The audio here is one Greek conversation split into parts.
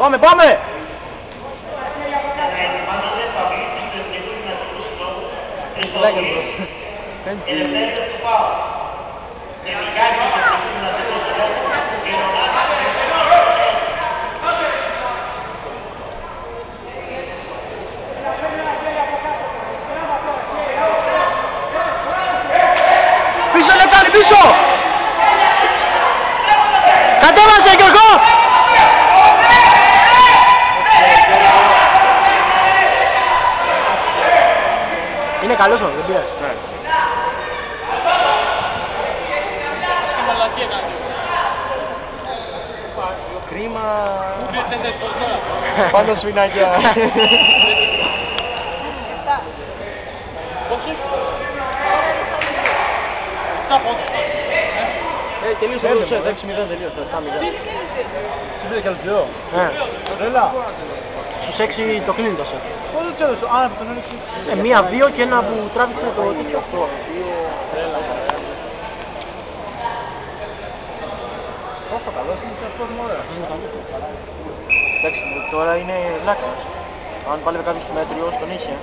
Πάμε, πάμε! Πίσω λεπτάρι, πίσω! Κατέβασε Γιώργο! Είναι καλός όμως, δεν πειράζει. Ναι. Κρίμα... Πάντα σφινάκια. Τελείωσε το 6-0, τελείωσε το 7-0. Τι πήρε καλυτερό. Έλα. Στους 6 το κλείνει το σετ. Πότε το έδωσε, αν τον έδωσε. 1-2 και ένα που τράβηξε το τέτοιο αυτό. Πόσο καλός είναι και αυτός μόνο. Εντάξει, τώρα είναι λάκας. Αν πάλι με κάποιος μέτριος τον είχε.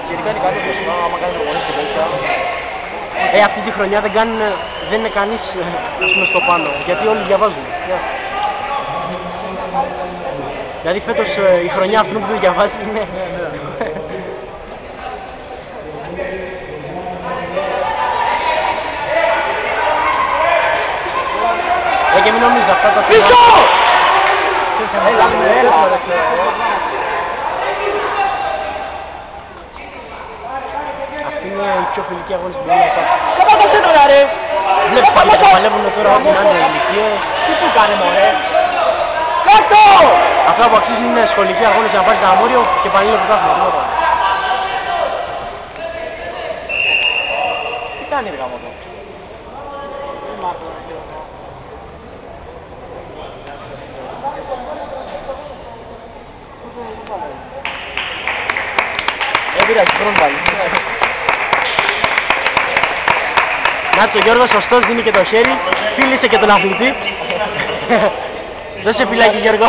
Γενικά είναι κάτι που άμα κάνει προπονήσεις και τέτοια. Αυτή τη χρονιά δεν είναι κανείς στο πάνω, γιατί όλοι διαβάζουν. Δηλαδή φέτος η χρονιά αυτού που διαβάζει είναι... Και μην νομίζεις αυτά τα θέματα. Πίσω! Αυτή είναι η πιο φιλική αγώνιση που μπορεί να υπάρχει. Σταμάτασε τώρα ρε! Βλέπεις πάλι και παλεύουν τώρα ό,τι να είναι ηλικίες. Τι που κάνε μωρέ! Κάτω! Αυτά που αξίζουν είναι σχολική αγώνιση να πάρει τα αμόριο και πάλι είναι πρωτάθλημα. Τι κάνει ρε γάμο εδώ. Πειράζει, χρόνο πάλι. Νάτσο, ο Γιώργος σωστός, δίνει και το χέρι, φίλησε και τον αθλητή. Δώσε φυλάκι Γιώργο.